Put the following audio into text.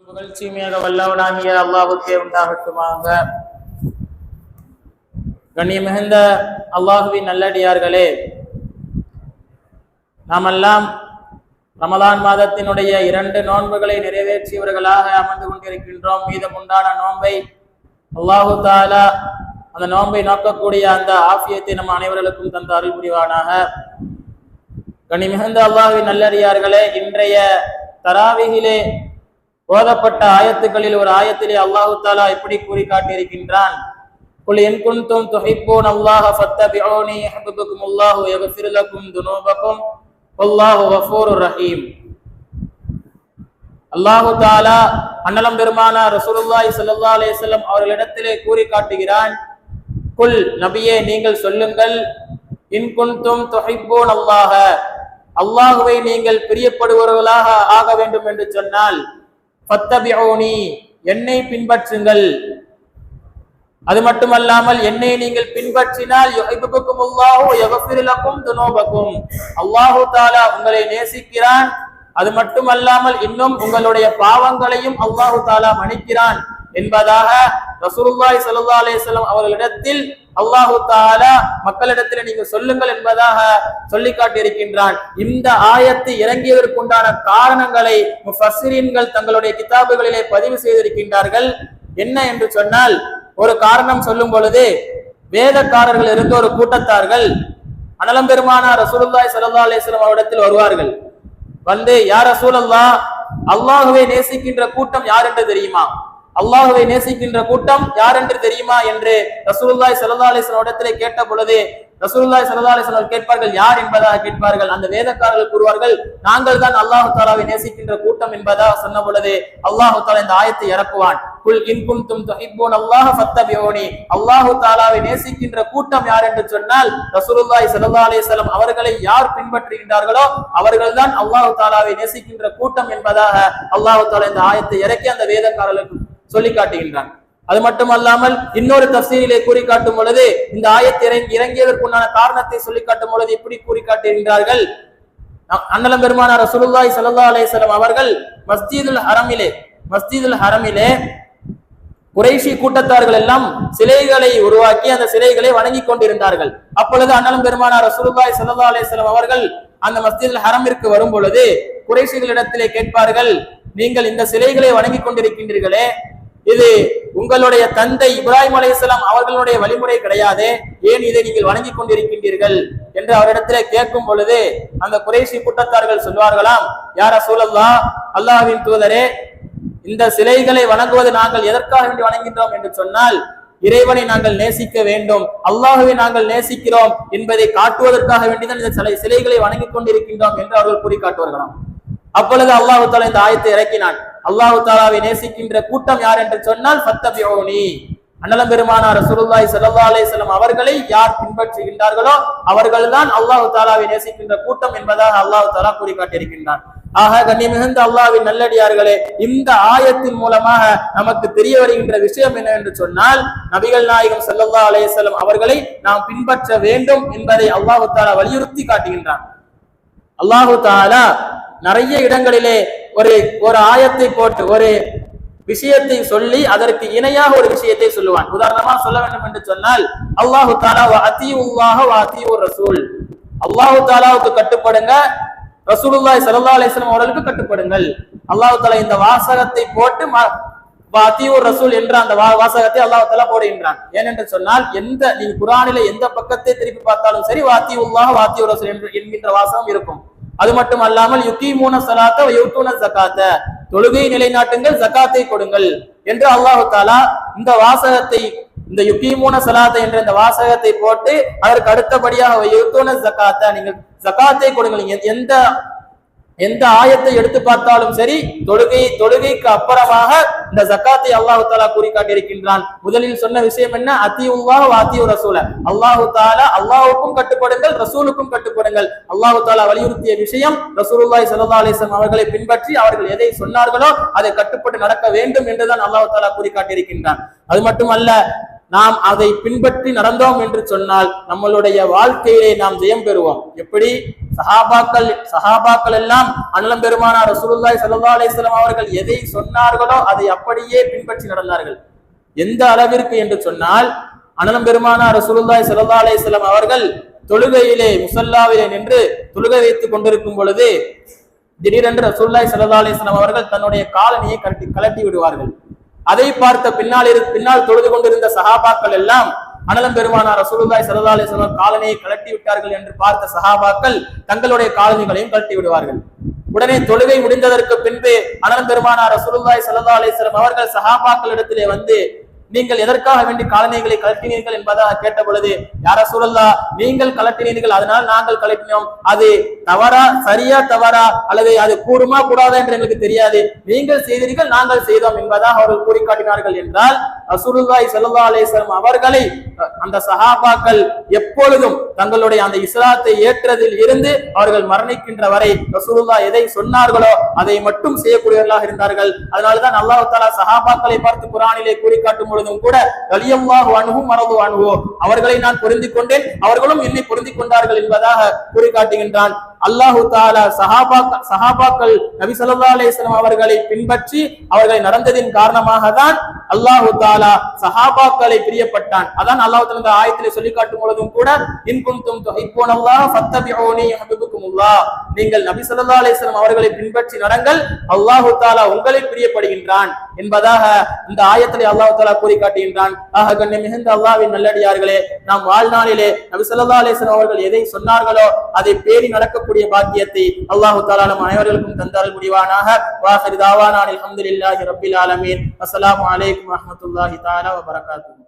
புகழ்ச்சிமையாக வல்லவனாகிய அல்லாஹ்வுக்கே உண்டாகட்டுமாக. கண்ணியம் மிகுந்த அல்லாஹுவின் நல்லடியார்களே, நாமெல்லாம் ரமலான் மாதத்தினுடைய 2 நோன்புகளை நிறைவேற்றியவர்களாக அமர்ந்து கொண்டிருக்கின்றோம். மீதம் உண்டான நோன்பை அல்லாஹு தாலா அந்த நோன்பை நோக்கக்கூடிய அந்த ஆஃபியத்தை நம் அனைவர்களுக்கும் தந்த அருள் புரிவானாக. கண்ணி மிகுந்த அல்லாஹுவின் நல்லடியார்களே, இன்றைய தராவிகிலே ஓதப்பட்ட ஆயத்துக்களில் ஒரு ஆயத்திலே அல்லாஹு தாலா இப்படி கூறி காட்டியிருக்கின்றான். குல் இன் குன்தும் துஹிப்பூன அல்லாஹ ஃபத்தபிஊனி யுஹிப்புக்குமுல்லாஹு வயக்ஃபிர் லக்கும் துனூபக்கும் வல்லாஹு கஃபூருர் ரஹீம். அல்லாஹு தாலா அன்னலம் பெருமானார் ரசூலுல்லாஹி ஸல்லல்லாஹு அலைஹி வஸல்லம் அவர்களிடத்திலே கூறி காட்டுகிறான், குல் நபியே நீங்கள் சொல்லுங்கள், இன் குன்தும் துஹிப்பூன அல்லாஹ, அல்லாஹுவை நீங்கள் பிரியப்படுபவர்களாக ஆக வேண்டும் என்று சொன்னால் ஃபத்தபிஊனி, என்னை பின்பற்றுங்கள். அது மட்டுமல்லாமல் என்னை நீங்கள் பின்பற்றினால் யுஹிப்புக்குமுல்லாஹு வயக்ஃபிர் லக்கும் துனூபக்கும், அல்லாஹு தஆலா உங்களை நேசிக்கிறான். அது மட்டுமல்லாமல் இன்னும் உங்களுடைய பாவங்களையும் அல்லாஹு தஆலா மன்னிக்கிறான் என்பதாக ரசூலுல்லாஹி ஸல்லல்லாஹு அலைஹி வஸல்லம் அவர்களிடத்தில் அல்லாஹு தஆலா மக்களிடத்தில் நீங்கள் சொல்லுங்கள் என்பதாக சொல்லி காட்டியிருக்கின்றான். இந்த ஆயத்து இறங்கியதற்குண்டான காரணங்களை முஃபஸ்ஸிரீன்கள் தங்களுடைய கிதாபுகளிலே பதிவு செய்திருக்கின்றார்கள். என்ன என்று சொன்னால், ஒரு காரணம் சொல்லும் பொழுது வேதக்காரர்கள் இருந்த ஒரு கூட்டத்தார்கள் அனலம் பெருமானார் ரசூலுல்லாஹி ஸல்லல்லாஹு அலைஹி வஸல்லம் அவரிடத்தில் வருவார்கள். வந்து, யா ரசூலல்லாஹ், அல்லாஹ்வை நேசிக்கின்ற கூட்டம் யார் என்று தெரியுமா, அல்லாஹ்வை நேசிக்கின்ற கூட்டம் யார் என்று தெரியுமா என்று ரசூலுல்லாஹி ஸல்லல்லாஹு அலைஹி வஸல்லம் இடத்திலே கேட்ட பொழுது ரசூலுல்லாஹி ஸல்லல்லாஹு அலைஹி வஸல்லம் கேட்பார்கள், யார் என்பதாக கேட்பார்கள். அந்த வேதக்காரர்கள் கூறுவார்கள், நாங்கள் தான் அல்லாஹ் தஆலாவை நேசிக்கின்ற கூட்டம் என்பதாக சொன்ன பொழுது அல்லாஹ் தஆலா இந்த ஆயத்தை இறக்குவான். குல் இன் குன்தும் துஹிப்பூன அல்லாஹ ஃபத்தபிஊனி, அல்லாஹ் தஆலாவை நேசிக்கின்ற கூட்டம் யார் என்று சொன்னால் ரசூலுல்லாஹி ஸல்லல்லாஹு அலைஹி வஸல்லம் அவர்களை யார் பின்பற்றுகின்றார்களோ அவர்கள்தான் அல்லாஹ் தஆலாவை நேசிக்கின்ற கூட்டம் என்பதாக அல்லாஹ் தஆலா இந்த ஆயத்தை இறக்கி அந்த வேதக்காரர்களுக்கு சொல்லி காட்டுகின்றான். அது மட்டுமல்லாமல் இன்னொரு தஃசீரிலே கூறி காட்டும் பொழுது இந்த ஆயத்தை இறங்கியதற்குண்டான காரணத்தை சொல்லி காட்டும் பொழுது இப்படி கூறி காட்டுகின்றார்கள். அன்னலம் பெருமானார் ரசூலுல்லாஹி ஸல்லல்லாஹு அலைஹி வஸல்லம் அவர்கள் மஸ்ஜிதுல் ஹரமிலே குறைஷி கூட்டத்தார்கள் எல்லாம் சிலைகளை உருவாக்கி அந்த சிலைகளை வணங்கி கொண்டிருந்தார்கள். அப்பொழுது அன்னலம் பெருமானார் ரசூலுல்லாஹி ஸல்லல்லாஹு அலைஹி வஸல்லம் அவர்கள் அந்த மஸ்ஜிதுல் ஹரமிற்கு வரும் பொழுது குறைஷிகளிடத்திலே கேட்பார்கள், நீங்கள் இந்த சிலைகளை வணங்கி கொண்டிருக்கின்றீர்களே, இது உங்களுடைய தந்தை இப்ராஹிம் அலைஹிஸ்ஸலாம் அவர்களுடைய வழிமுறை கிடையாது, ஏன் இதை நீங்கள் வணங்கி கொண்டிருக்கின்றீர்கள் என்று அவரிடத்திலே கேட்கும் பொழுது அந்த குறைஷி கூட்டத்தார்கள் சொல்வார்களாம், யா ரசூலல்லாஹ், அல்லாஹ்வின் தூதரே, இந்த சிலைகளை வணங்குவது நாங்கள் எதற்காக வேண்டி வணங்குகின்றோம் என்று சொன்னால், இறைவனை நாங்கள் நேசிக்க வேண்டும், அல்லாஹ்வை நாங்கள் நேசிக்கிறோம் என்பதை காட்டுவதற்காக வேண்டிதான் இந்த சிலைகளை வணங்கி கொண்டிருக்கின்றோம் என்று அவர்கள் கூறி காட்டுவார்களாம். அப்பொழுது அல்லாஹு தஆலா இந்த ஆயத்தை இறக்கினான். அல்லாஹு தஆலாவை நேசிக்கின்ற கூட்டம் யார் என்று சொன்னால் ஃபத்தபிஊனி, அன்னலம் பெருமானார் ரசூலுல்லாஹி ஸல்லல்லாஹு அலைஹி வஸல்லம் அவர்களை யார் பின்பற்றுகின்றார்களோ அவர்கள்தான் அல்லாஹு தஆலாவை நேசிக்கின்ற கூட்டம் என்பதாக அல்லாஹு தஆலா கூறி காட்டியிருக்கின்றான். ஆக கண்ணியமிகுந்த அல்லாஹ்வின் நல்லடியார்களே, இந்த ஆயத்தின் மூலமாக நமக்கு தெரிய வருகின்ற விஷயம் என்ன என்று சொன்னால், நபிகள் நாயகம் ஸல்லல்லாஹு அலைஹி வஸல்லம் அவர்களை நாம் பின்பற்ற வேண்டும் என்பதை அல்லாஹு தஆலா வலியுறுத்தி காட்டுகின்றான். அல்லாஹு தஆலா நிறைய இடங்களிலே ஒரு ஆயத்தை போட்டு ஒரு விஷயத்தை சொல்லி அதற்கு இணையாக ஒரு விஷயத்தை சொல்லுவான். உதாரணமா சொல்ல வேண்டும் என்று சொன்னால், அல்லாஹு தஆலா வ அத்தீஉல்லாஹ வ அத்தீஉர் ரசூல், அல்லாஹு தஆலாவுக்கு கட்டுப்படுங்க, ரசூலுல்லாஹி ஸல்லல்லாஹு அலைஹி வஸல்லம் அவர்களுக்கு கட்டுப்படுங்கள். அல்லாஹு தஆலா இந்த வாசகத்தை போட்டு வ அத்தீஉர் ரசூல் என்ற அந்த வாசகத்தை அல்லாஹு தஆலா போடுகின்றான். ஏனென்று சொன்னால், நீங்க குர்ஆனிலே எந்த பக்கத்தை திருப்பி பார்த்தாலும் சரி வ அத்தீஉல்லாஹ வ அத்தீஉர் ரசூல் என்கின்ற வாசகம் இருக்கும். அது மட்டும் அல்லாமல் யுகீமூன ஸலாத்த வ யூதூன ஸகாத்த, தொழுகை நிலைநாட்டுங்கள், ஜகாத்தை கொடுங்கள் என்று அல்லாஹு தஆலா இந்த வாசகத்தை, இந்த யுகீமூன ஸலாத்த என்ற இந்த வாசகத்தை போட்டு அதற்கு அடுத்தபடியாக வ யூதூன ஸகாத்த, நீங்கள் ஜகாத்தை கொடுங்கள். எந்த ஆயத்தை எடுத்து பார்த்தாலும் சரி தொழுகைக்கு அப்புறமாக இந்த ஜகாத்தை அல்லாஹு தஆலா கூறி காட்டியிருக்கின்றான். முதலில் சொன்ன விஷயம் என்ன, அத்தீஉல்லாஹ வ அத்தீஉர் ரசூல, அல்லாஹு தஆலா அல்லாஹ்வுக்கும் கட்டுப்படுங்கள், ரசூலுக்கும் கட்டுப்படுங்கள். அல்லாஹு தஆலா வலியுறுத்திய விஷயம் ரசூலுல்லாஹி ஸல்லல்லாஹு அலைஹி வஸல்லம் அவர்களை பின்பற்றி அவர்கள் எதை சொன்னார்களோ அதை கட்டுப்பட்டு நடக்க வேண்டும் என்றுதான் அல்லாஹு தஆலா கூறி காட்டியிருக்கின்றான். அது மட்டுமல்ல, நாம் அதை பின்பற்றி நடந்தோம் என்று சொன்னால் நம்மளுடைய வாழ்க்கையிலே நாம் ஜெயம் பெறுவோம். எப்படி சஹாபாக்கள் எல்லாம் அண்ணலம் பெருமானார் ரசூலுல்லாஹி ஸல்லல்லாஹு அலைஹி வஸல்லம் அவர்கள் எதை சொன்னார்களோ அதை அப்படியே பின்பற்றி நடந்தார்கள். எந்த அளவிற்கு என்று சொன்னால் அண்ணலம் பெருமானார் ரசூலுல்லாஹி ஸல்லல்லாஹு அலைஹி வஸல்லம் அவர்கள் தொழுகையிலே முஸல்லாவிலே நின்று தொழுகை வைத்துக் கொண்டிருக்கும் பொழுது திடீரென்று ரசூலுல்லாஹி ஸல்லல்லாஹு அலைஹி வஸல்லம் அவர்கள் தன்னுடைய காலணியை கலட்டி விடுவார்கள். அதை பார்த்த பின்னால் தொழுது கொண்டிருந்த சஹாபாக்கள் எல்லாம் அண்ணலம் பெருமானார் ரசூலுல்லாஹி ஸல்லல்லாஹு அலைஹி வஸல்லம் காலணியை கலட்டி விட்டார்கள் என்று பார்த்த சஹாபாக்கள் தங்களுடைய காலணிகளையும் கலட்டி விடுவார்கள். உடனே தொழுகை முடிந்ததற்கு பின்பு அண்ணலம் பெருமானார் ரசூலுல்லாஹி ஸல்லல்லாஹு அலைஹி வஸல்லம் அவர்கள் சஹாபாக்களிடத்திலே வந்து, நீங்கள் எதற்காக வேண்டி காலணிகளை கலட்டினீர்கள் என்பதாக கேட்ட பொழுது, யா ரசூலல்லாஹ், நீங்கள் கலட்டினீர்கள், அதனால் நாங்கள் கலட்டினோம். அது தவறா, சரியா தவறா, அல்லது அது கூடுமா கூடாதா என்று எங்களுக்கு தெரியாது, நீங்கள் செய்தீர்கள், நாங்கள் செய்தோம் என்பதாக அவர்கள் கூறி காட்டினார்கள் என்றால், ரசூலுல்லாஹி ஸல்லல்லாஹு அலைஹி வஸல்லம் அவர்களை அந்த சஹாபாக்கள் எப்பொழுதும் தங்களுடைய அந்த இஸ்லாத்தை ஏற்றதில் இருந்து அவர்கள் மரணிக்கின்ற வரை ரசூலுல்லாஹ் எதை சொன்னார்களோ அதை மட்டும் செய்யக்கூடியவர்களாக இருந்தார்கள். அதனால்தான் அல்லாஹ் தஆலா சஹாபாக்களை பார்த்து குர்ஆனிலே கூறி காட்டும் பொழுதும் கூட, ரலியல்லாஹு அன்ஹும் வரது அன்ஹு, அவர்களை நான் பொருந்திக் கொண்டேன், அவர்களும் என்னை பொருந்திக் கொண்டார்கள் என்பதாக கூறி காட்டுகின்றான். அல்லாஹு தஆலா சஹாபாக்கள் நபி ஸல்லல்லாஹு அலைஹி வஸல்லம் அவர்களை பின்பற்றி அவர்களை நடந்ததின் காரணமாக தான் அல்லாஹு தஆலா சஹாபாக்களை பிரியப்பட்டான். அதான் அல்லாஹ் தஆலா இந்த ஆயத்திலே சொல்லி காட்டும் பொழுதும் கூட, இன் குன்தும் துஹிப்பூனல்லாஹ் ஃபத்தபிஊனி யுஹிப்புக்குமுல்லாஹ், நீங்கள் நபி ஸல்லல்லாஹு அலைஹி வஸல்லம் அவர்களை பின்பற்றி நடங்கள், அல்லாஹு தஆலா உங்களை பிரியப்படுகின்றான் என்பதாக இந்த ஆயத்திலே அல்லாஹ் தஆலா கூறி காட்டுகின்றான். ஆக கண்ணியம் மிகுந்த அல்லாஹ்வின் நல்லடியார்களே, நாம் வாழ்நாளிலே நபி ஸல்லல்லாஹு அலைஹி வஸல்லம் அவர்கள் எதை சொன்னார்களோ அதை பேணி நடக்க பாக்கியத்தை அல்லாஹு தஆலா நம் அனைவர்களுக்கும் தந்தருள் புரிவானாக. வாஹிரு தாவானா அல்ஹம்துலில்லாஹி ரப்பில் ஆலமீன். அஸ்ஸலாமு அலைக்கும் வரஹ்மத்துல்லாஹி தஆலா வ பரகாத்துஹு.